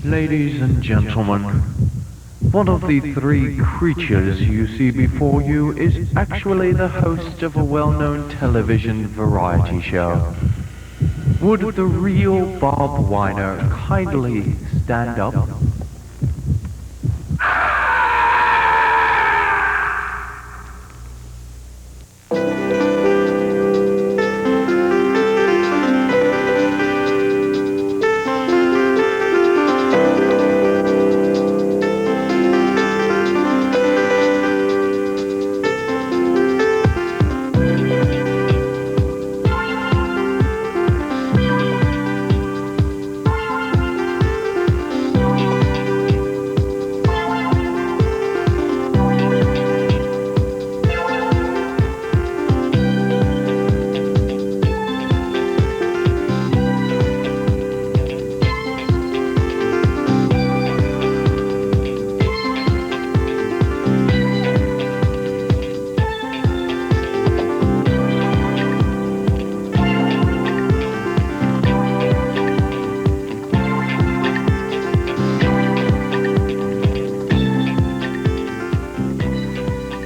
Ladies and gentlemen, one of the three creatures you see before you is actually the host of a well-known television variety show. Would the real Bob Weiner kindly stand up?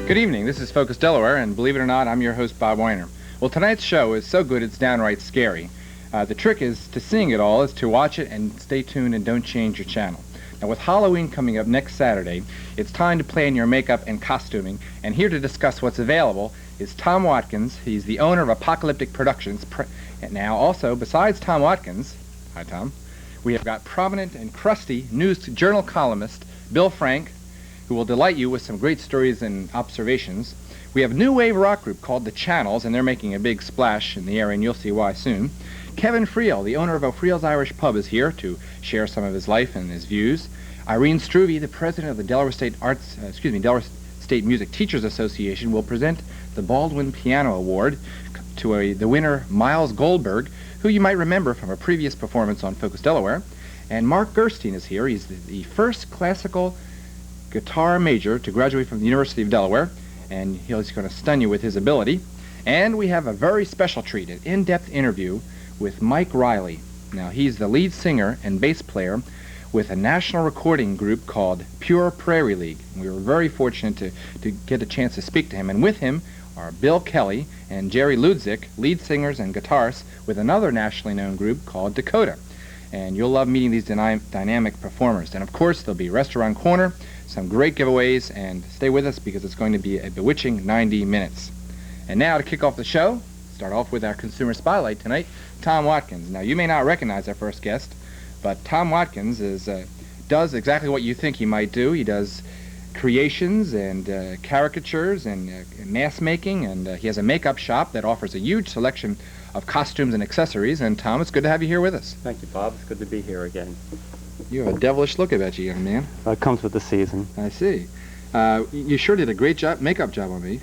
Good evening, this is Focus Delaware, and believe it or not, I'm your host, Bob Weiner. Well, tonight's show is so good it's downright scary. The trick is to seeing it all is to watch it and stay tuned and don't change your channel. Now, with Halloween coming up next Saturday, it's time to plan your makeup and costuming, and here to discuss what's available is Tom Watkins. He's the owner of Apocalyptic Productions. And now, also, besides Tom Watkins, hi Tom, we have got prominent and crusty news journal columnist Bill Frank, who will delight you with some great stories and observations. We have a new wave rock group called The Channels, and they're making a big splash in the area, and you'll see why soon. Kevin Friel, the owner of O'Friel's Irish Pub, is here to share some of his life and his views. Irene Struve, the president of the Delaware State State Music Teachers Association, will present the Baldwin Piano Award to the winner, Miles Goldberg, who you might remember from a previous performance on Focus Delaware. And Mark Gerstein is here. He's the first classical guitar major to graduate from the University of Delaware, and he's going to stun you with his ability. And we have a very special treat, an in-depth interview with Mike Riley. Now, he's the lead singer and bass player with a national recording group called Pure Prairie League. And we were very fortunate to get a chance to speak to him. And with him are Bill Kelly and Jerry Ludzik, lead singers and guitarists with another nationally known group called Dakota. And you'll love meeting these dynamic performers. And of course, there'll be Restaurant Corner, some great giveaways, and stay with us because it's going to be a bewitching 90 minutes. And now to kick off the show, start off with our consumer spotlight tonight, Tom Watkins. Now, you may not recognize our first guest, but Tom Watkins does exactly what you think he might do. He does creations and caricatures and mask making, and he has a makeup shop that offers a huge selection of costumes and accessories. And Tom, it's good to have you here with us. Thank you, Bob. It's good to be here again. You have a devilish look about you, young man. It comes with the season. I see. You sure did a great makeup job on me.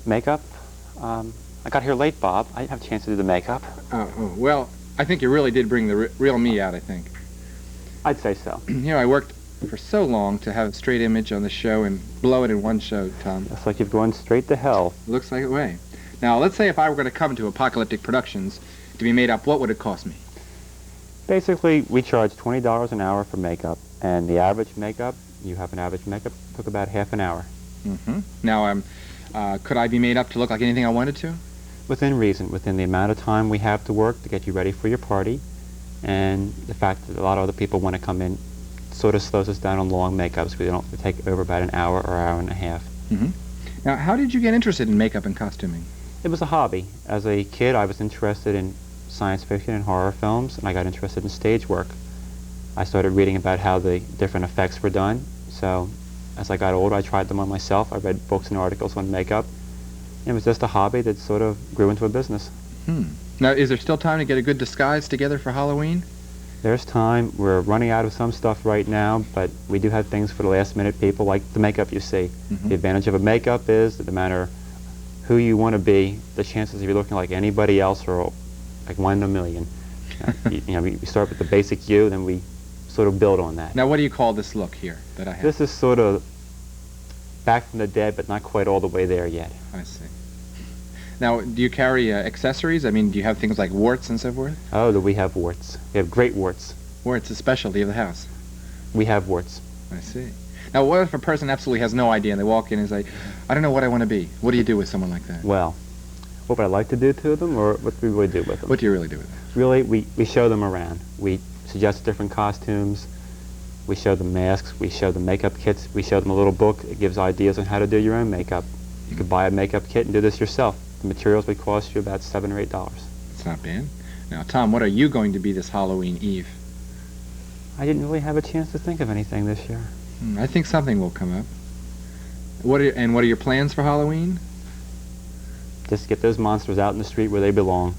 Makeup? I got here late, Bob. I didn't have a chance to do the makeup. Oh, well, I think you really did bring the real me out, I think. I'd say so. You know, I worked for so long to have a straight image on the show and blow it in one show, Tom. It's like you've gone straight to hell. Looks like a way. Now, let's say if I were going to come to Apocalyptic Productions to be made up, what would it cost me? Basically, we charge $20 an hour for makeup, and the average makeup, you have an average makeup, took about half an hour. Mm-hmm. Now, could I be made up to look like anything I wanted to? Within reason, within the amount of time we have to work to get you ready for your party, and the fact that a lot of other people want to come in sort of slows us down on long makeups. We don't take over about an hour or hour and a half. Mm-hmm. Now, how did you get interested in makeup and costuming? It was a hobby. As a kid, I was interested in science fiction and horror films, and I got interested in stage work. I started reading about how the different effects were done, so as I got older I tried them on myself. I read books and articles on makeup. It was just a hobby that sort of grew into a business. Now, is there still time to get a good disguise together for Halloween? There's time. We're running out of some stuff right now, but we do have things for the last minute people, like the makeup you see. Mm-hmm. The advantage of a makeup is that no matter who you want to be, the chances of you looking like anybody else are like 1 in a million. We start with the basic you, then we sort of build on that. Now, what do you call this look here that I have? This is sort of back from the dead, but not quite all the way there yet. I see. Now, do you carry accessories? I mean, do you have things like warts and so forth? Oh, do we have warts. We have great warts. Warts, a specialty of the house. We have warts. I see. Now, what if a person absolutely has no idea and they walk in and say, I don't know what I want to be? What do you do with someone like that? Well, what would I like to do to them, or what do we really do with them? What do you really do with them? Really, we show them around. We suggest different costumes. We show them masks. We show them makeup kits. We show them a little book that gives ideas on how to do your own makeup. You could buy a makeup kit and do this yourself. The materials would cost you about $7 or $8. It's not bad. Now, Tom, what are you going to be this Halloween Eve? I didn't really have a chance to think of anything this year. I think something will come up. What are your plans for Halloween? Just get those monsters out in the street where they belong.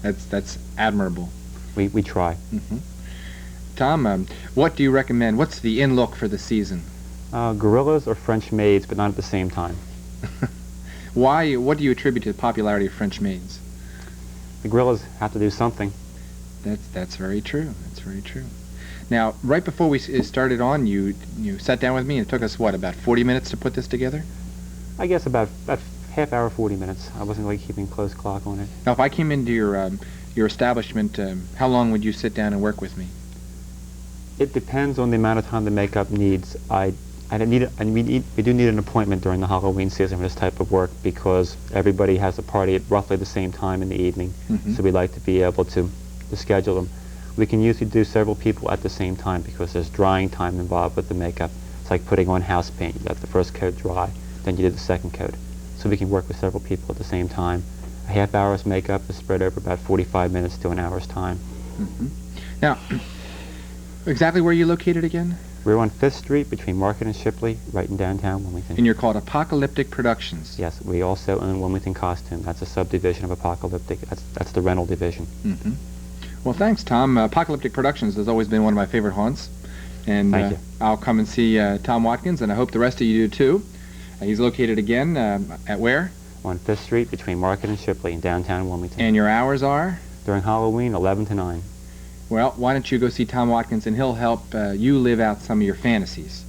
That's admirable. We try. Mm-hmm. Tom, what do you recommend? What's the in-look for the season? Gorillas or French maids, but not at the same time. Why? What do you attribute to the popularity of French maids? The gorillas have to do something. That's very true. That's very true. Now, right before we started on, you sat down with me, and it took us, what, about 40 minutes to put this together? I guess about half hour, 40 minutes. I wasn't really keeping close clock on it. Now, if I came into your establishment, how long would you sit down and work with me? It depends on the amount of time the makeup needs. We do need an appointment during the Halloween season for this type of work because everybody has a party at roughly the same time in the evening. Mm-hmm. So we like to be able to schedule them. We can usually do several people at the same time because there's drying time involved with the makeup. It's like putting on house paint. You let the first coat dry, then you do the second coat. So we can work with several people at the same time. A half hour's makeup is spread over about 45 minutes to an hour's time. Mm-hmm. Now, exactly where are you located again? We're on 5th Street between Market and Shipley, right in downtown Wilmington. And you're called Apocalyptic Productions. Yes, we also own Wilmington Costume. That's a subdivision of Apocalyptic. That's the rental division. Mm-hmm. Well, thanks, Tom. Apocalyptic Productions has always been one of my favorite haunts. And Thank you. I'll come and see Tom Watkins, and I hope the rest of you do too. He's located again at where? On 5th Street between Market and Shipley in downtown Wilmington. And your hours are? During Halloween, 11 to 9. Well, why don't you go see Tom Watkins, and he'll help you live out some of your fantasies.